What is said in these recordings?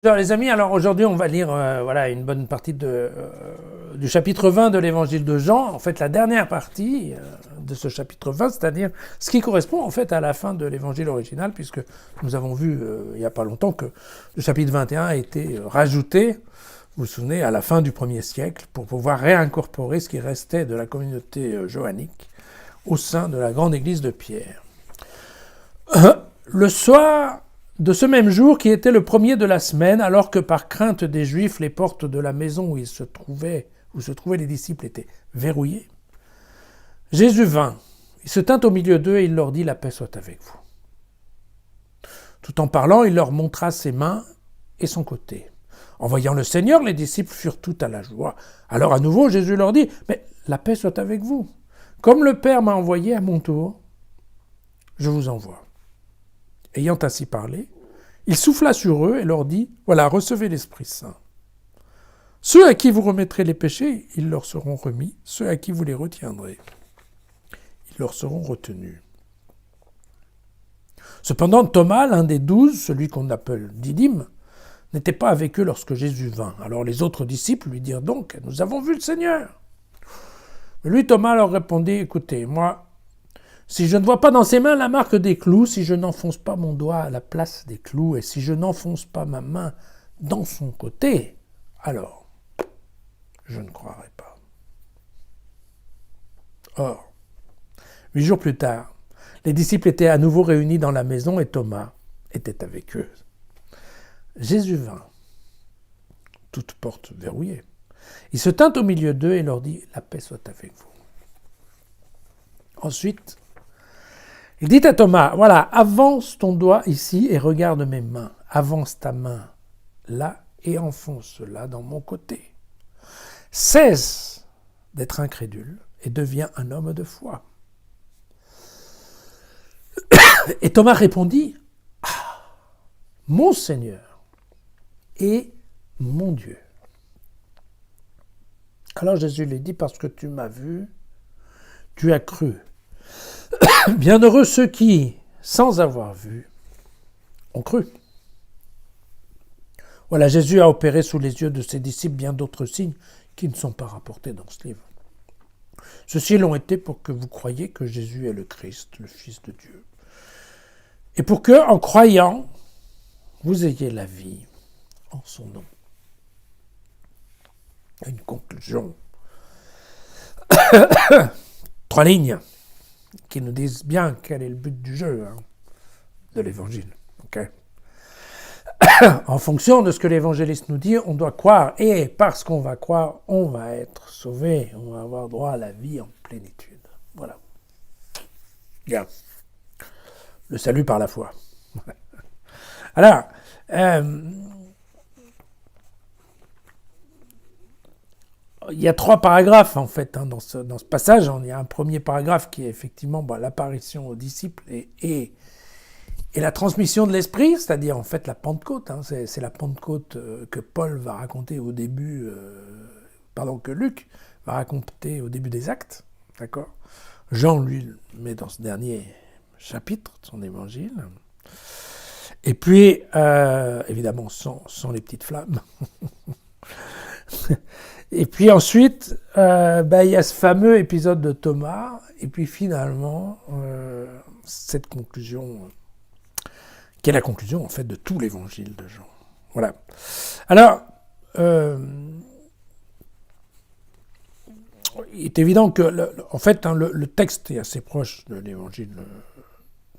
Alors les amis, alors aujourd'hui on va lire une bonne partie du chapitre 20 de l'évangile de Jean, en fait la dernière partie de ce chapitre 20, c'est-à-dire ce qui correspond en fait à la fin de l'évangile original, puisque nous avons vu il n'y a pas longtemps que le chapitre 21 a été rajouté, vous vous souvenez, à la fin du 1er siècle, pour pouvoir réincorporer ce qui restait de la communauté johannique au sein de la grande église de Pierre. Le soir de ce même jour, qui était le premier de la semaine, alors que par crainte des Juifs, les portes de la maison où se trouvaient les disciples étaient verrouillées, Jésus vint. Il se tint au milieu d'eux et il leur dit « La paix soit avec vous ». Tout en parlant, il leur montra ses mains et son côté. En voyant le Seigneur, les disciples furent tout à la joie. Alors à nouveau, Jésus leur dit « Mais la paix soit avec vous. Comme le Père m'a envoyé à mon tour, je vous envoie. » Ayant ainsi parlé, il souffla sur eux et leur dit « Voilà, recevez l'Esprit Saint. Ceux à qui vous remettrez les péchés, ils leur seront remis. Ceux à qui vous les retiendrez, ils leur seront retenus. » Cependant, Thomas, l'un des 12, celui qu'on appelle Didyme, n'était pas avec eux lorsque Jésus vint. Alors les autres disciples lui dirent donc « Nous avons vu le Seigneur. » Mais lui, Thomas, leur répondit « Écoutez, moi, si je ne vois pas dans ses mains la marque des clous, si je n'enfonce pas mon doigt à la place des clous, et si je n'enfonce pas ma main dans son côté, alors je ne croirai pas. » Or, 8 jours plus tard, les disciples étaient à nouveau réunis dans la maison et Thomas était avec eux. Jésus vint, toute porte verrouillée. Il se tint au milieu d'eux et leur dit « La paix soit avec vous. » Ensuite, il dit à Thomas, « Voilà, avance ton doigt ici et regarde mes mains. Avance ta main là et enfonce-la dans mon côté. Cesse d'être incrédule et deviens un homme de foi. » Et Thomas répondit, « Ah, mon Seigneur et mon Dieu. » Alors Jésus lui dit, « Parce que tu m'as vu, tu as cru. Bienheureux ceux qui, sans avoir vu, ont cru. » Voilà, Jésus a opéré sous les yeux de ses disciples bien d'autres signes qui ne sont pas rapportés dans ce livre. Ceux-ci l'ont été pour que vous croyiez que Jésus est le Christ, le Fils de Dieu. Et pour que, en croyant, vous ayez la vie en son nom. Une conclusion. 3 lignes qui nous disent bien quel est le but du jeu de l'évangile. Okay. En fonction de ce que l'évangéliste nous dit, on doit croire, et parce qu'on va croire, on va être sauvé, on va avoir droit à la vie en plénitude. Voilà. Bien. Le salut par la foi. Alors, il y a 3 paragraphes en fait dans ce passage. Il y a un premier paragraphe qui est effectivement l'apparition aux disciples et la transmission de l'Esprit, c'est-à-dire en fait la Pentecôte. C'est la Pentecôte que Paul va raconter au début, que Luc va raconter au début des Actes, d'accord. Jean, lui, le met dans ce dernier chapitre de son évangile. Et puis, évidemment, sans les petites flammes. Et puis ensuite, il y a ce fameux épisode de Thomas, et puis finalement, cette conclusion, qui est la conclusion en fait de tout l'évangile de Jean. Voilà. Alors, il est évident que, le texte est assez proche de l'évangile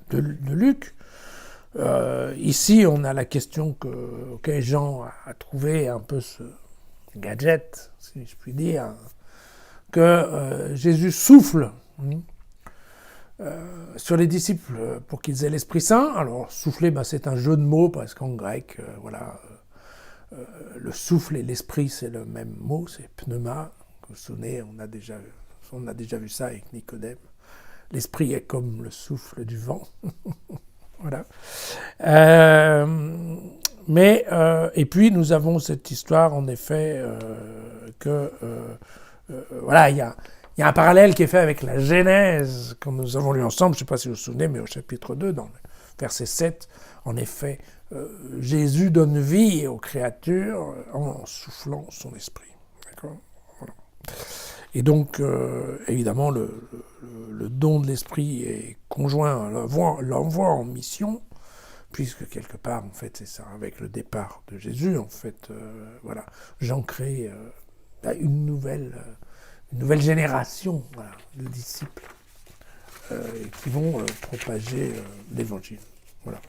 de Luc. Ici, on a la question que Jean a trouvé un peu ce gadget, si je puis dire, que Jésus souffle sur les disciples pour qu'ils aient l'Esprit Saint. Alors, souffler, c'est un jeu de mots, parce qu'en grec, le souffle et l'esprit, c'est le même mot, c'est pneuma. Vous vous souvenez, on a déjà vu ça avec Nicodème. L'esprit est comme le souffle du vent. Voilà. Et puis nous avons cette histoire, en effet, il y a un parallèle qui est fait avec la Genèse, que nous avons lu ensemble, je ne sais pas si vous vous souvenez, mais au chapitre 2, dans le verset 7, en effet, Jésus donne vie aux créatures en soufflant son esprit. D'accord ? Voilà. Et donc, évidemment, le don de l'esprit est conjoint à l'envoi en mission, puisque quelque part, en fait, c'est ça, avec le départ de Jésus, en fait, voilà, Jean crée une nouvelle génération, voilà, de disciples qui vont propager l'évangile. Voilà.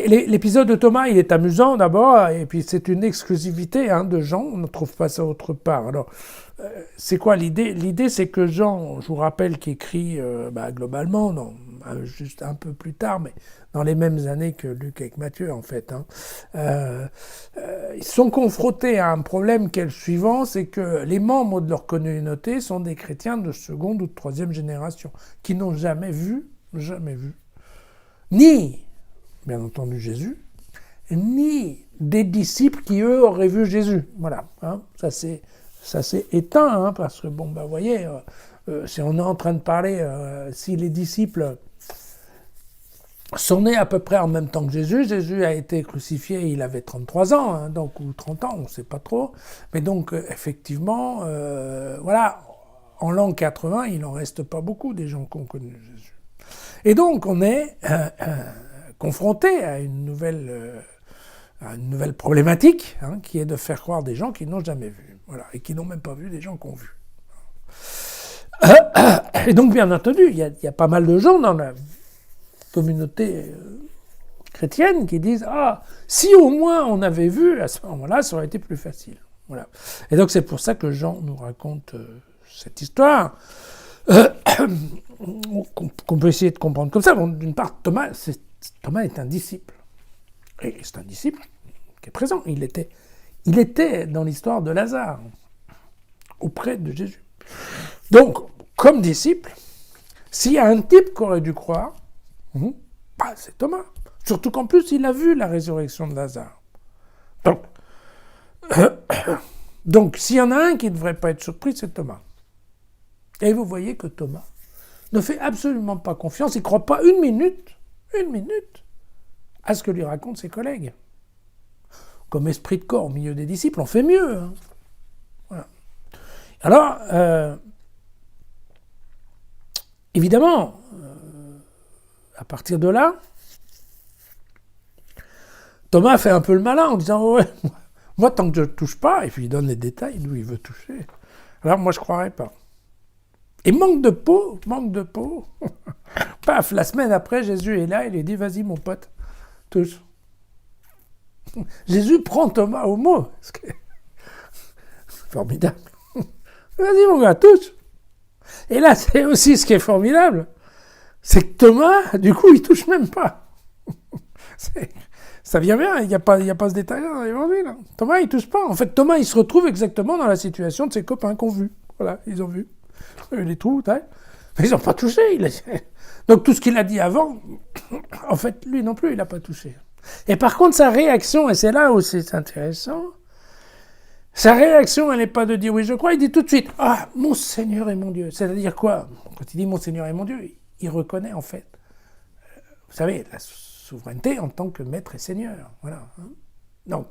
L'épisode de Thomas, il est amusant d'abord, et puis c'est une exclusivité de Jean, on ne trouve pas ça autre part. Alors, c'est quoi l'idée ? L'idée, c'est que Jean, je vous rappelle, qui écrit globalement, juste un peu plus tard, mais dans les mêmes années que Luc avec Matthieu, en fait. Ils sont confrontés à un problème qui est le suivant, c'est que les membres de leur communauté sont des chrétiens de seconde ou de troisième génération, qui n'ont jamais vu, ni, bien entendu, Jésus, ni des disciples qui, eux, auraient vu Jésus. Voilà, ça s'est éteint, parce que, vous voyez, si on est en train de parler, si les disciples sont nés à peu près en même temps que Jésus a été crucifié, il avait 33 ans, donc, ou 30 ans, on ne sait pas trop, mais donc, effectivement, voilà, en l'an 80, il n'en reste pas beaucoup des gens qui ont connu Jésus. Et donc, on est confronté à une nouvelle problématique, qui est de faire croire des gens qui n'ont jamais vu, voilà, et qui n'ont même pas vu des gens qui ont vu. Et donc, bien entendu, il y a pas mal de gens dans la communauté chrétienne qui disent « Ah, si au moins on avait vu, à ce moment-là, ça aurait été plus facile. » Voilà. Et donc, c'est pour ça que Jean nous raconte cette histoire, qu'on peut essayer de comprendre comme ça. Bon, d'une part, Thomas est un disciple. Et c'est un disciple qui est présent. Il était dans l'histoire de Lazare, auprès de Jésus. Donc, comme disciple, s'il y a un type qui aurait dû croire, c'est Thomas. Surtout qu'en plus, il a vu la résurrection de Lazare. Donc s'il y en a un qui ne devrait pas être surpris, c'est Thomas. Et vous voyez que Thomas ne fait absolument pas confiance, il ne croit pas une minute, à ce que lui racontent ses collègues. Comme esprit de corps au milieu des disciples, on fait mieux. Voilà. Alors, évidemment, à partir de là, Thomas fait un peu le malin en disant « Ouais, moi tant que je ne touche pas », et puis il donne les détails d'où il veut toucher. Alors moi je ne croirais pas. Et manque de peau, paf, la semaine après, Jésus est là, il lui dit « Vas-y mon pote, touche ». Jésus prend Thomas au mot. Formidable. Vas-y mon gars, touche. Et là, c'est aussi ce qui est formidable, c'est que Thomas, du coup, il touche même pas. Ça vient bien, il n'y a pas ce détail dans l'évangile. Thomas, il touche pas. En fait, Thomas, il se retrouve exactement dans la situation de ses copains qui ont vu. Voilà, ils ont vu. Il y a eu des trous, mais ils n'ont pas touché. Donc tout ce qu'il a dit avant, en fait, lui non plus, il n'a pas touché. Et par contre, sa réaction, et c'est là où c'est intéressant, sa réaction, elle n'est pas de dire « oui, je crois », il dit tout de suite « ah, mon Seigneur et mon Dieu ». C'est-à-dire quoi ? Quand il dit « mon Seigneur et mon Dieu », il reconnaît en fait, vous savez, la souveraineté en tant que maître et seigneur. Voilà. Donc,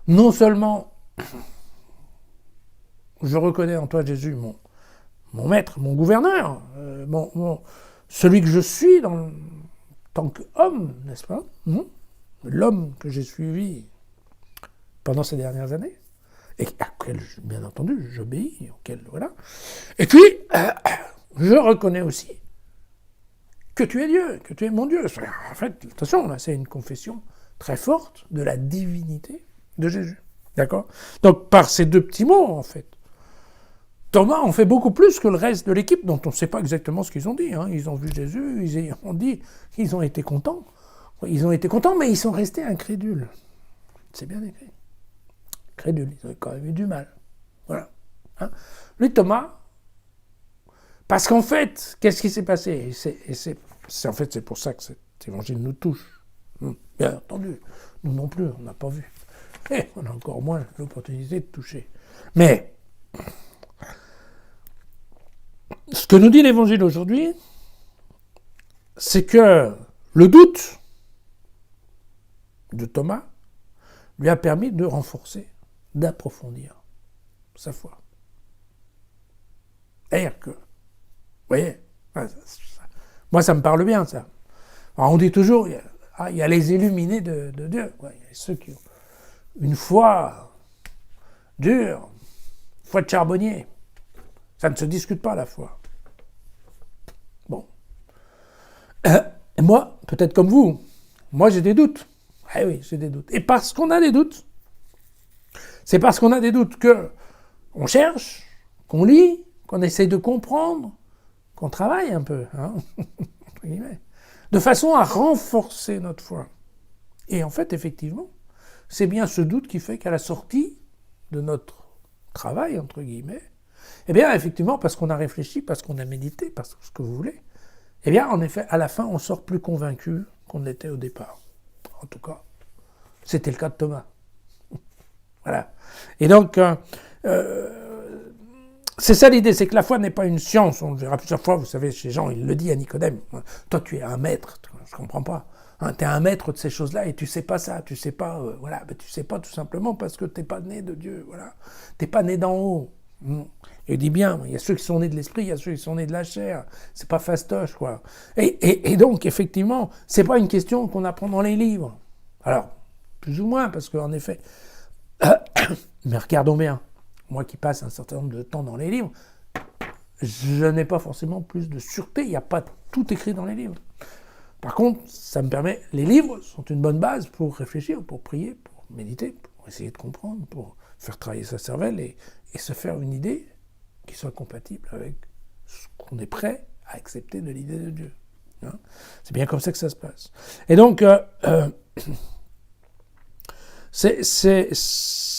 non seulement je reconnais en toi, Jésus, mon maître, mon gouverneur, celui que je suis en tant qu'homme, n'est-ce pas ? L'homme que j'ai suivi pendant ces dernières années, et auquel, bien entendu, j'obéis, voilà. Et puis, je reconnais aussi que tu es Dieu, que tu es mon Dieu. En fait, attention, là, c'est une confession très forte de la divinité de Jésus. D'accord ? Donc, par ces deux petits mots, en fait, Thomas en fait beaucoup plus que le reste de l'équipe, dont on ne sait pas exactement ce qu'ils ont dit. Ils ont vu Jésus, ils ont été contents. Ils ont été contents, mais ils sont restés incrédules. C'est bien écrit. Crédules, ils ont quand même eu du mal. Voilà. Lui, Thomas, parce qu'en fait, qu'est-ce qui s'est passé ? En fait, c'est pour ça que cet évangile nous touche. Bien entendu, nous non plus, on n'a pas vu. Et on a encore moins l'opportunité de toucher. Mais, ce que nous dit l'évangile aujourd'hui, c'est que le doute de Thomas lui a permis de renforcer, d'approfondir sa foi. C'est-à-dire que, vous voyez, moi ça me parle bien ça. Alors on dit toujours, il y a les illuminés de Dieu, il y a ceux qui ont une foi dure, foi de charbonnier. Ça ne se discute pas la foi. Bon. Et moi, peut-être comme vous, moi j'ai des doutes. Eh oui, j'ai des doutes. Et parce qu'on a des doutes, c'est parce qu'on a des doutes que on cherche, qu'on lit, qu'on essaye de comprendre, qu'on travaille un peu, hein, entre guillemets, de façon à renforcer notre foi. Et en fait, effectivement, c'est bien ce doute qui fait qu'à la sortie de notre travail, entre guillemets, eh bien, effectivement, parce qu'on a réfléchi, parce qu'on a médité, parce que ce que vous voulez, eh bien, en effet, à la fin, on sort plus convaincu qu'on l'était au départ. En tout cas, c'était le cas de Thomas. Voilà. Et donc, c'est ça l'idée, c'est que la foi n'est pas une science. On le verra plusieurs fois, vous savez, chez Jean, il le dit à Nicodème. Toi, tu es un maître, je ne comprends pas. Hein, tu es un maître de ces choses-là et tu sais pas ça, tu sais pas, voilà, mais tu sais pas tout simplement parce que tu n'es pas né de Dieu, voilà. Tu n'es pas né d'en haut. Et il dit bien, il y a ceux qui sont nés de l'esprit, il y a ceux qui sont nés de la chair. C'est pas fastoche, quoi. Et donc, effectivement, c'est pas une question qu'on apprend dans les livres. Alors, plus ou moins, parce qu'en effet, mais regardons bien, moi qui passe un certain nombre de temps dans les livres, je n'ai pas forcément plus de sûreté, il n'y a pas tout écrit dans les livres. Par contre, ça me permet, les livres sont une bonne base pour réfléchir, pour prier, pour méditer, pour essayer de comprendre, pour faire travailler sa cervelle et se faire une idée qui soit compatible avec ce qu'on est prêt à accepter de l'idée de Dieu. Hein, c'est bien comme ça que ça se passe. Et donc, vous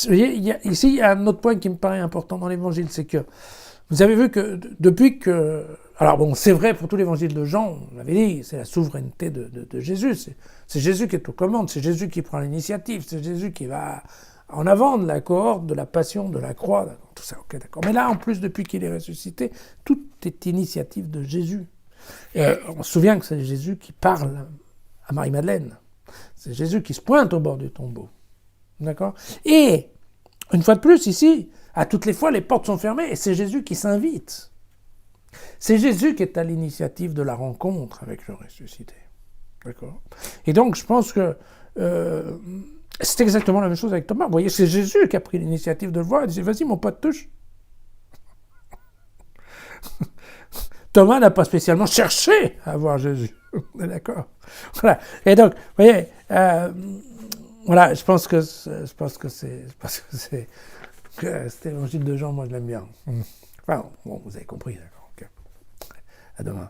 voyez, ici, il y a un autre point qui me paraît important dans l'évangile, c'est que vous avez vu que depuis que... Alors bon, c'est vrai pour tout l'évangile de Jean, on l'avait dit, c'est la souveraineté de Jésus, c'est Jésus qui est aux commandes, c'est Jésus qui prend l'initiative, c'est Jésus qui va en avant de la cohorte, de la passion, de la croix, tout ça, ok, d'accord. Mais là, en plus, depuis qu'il est ressuscité, tout est initiative de Jésus. On se souvient que c'est Jésus qui parle à Marie-Madeleine, c'est Jésus qui se pointe au bord du tombeau. D'accord ? Et, une fois de plus, ici, à toutes les fois, les portes sont fermées et c'est Jésus qui s'invite. C'est Jésus qui est à l'initiative de la rencontre avec le ressuscité. D'accord ? Et donc, je pense que c'est exactement la même chose avec Thomas. Vous voyez, c'est Jésus qui a pris l'initiative de le voir. Il dit, vas-y, mon pote, touche. Thomas n'a pas spécialement cherché à voir Jésus. D'accord ? Voilà. Et donc, vous voyez... voilà, je pense que cet évangile de Jean, moi je l'aime bien. Enfin, bon, vous avez compris, d'accord. Okay. À demain.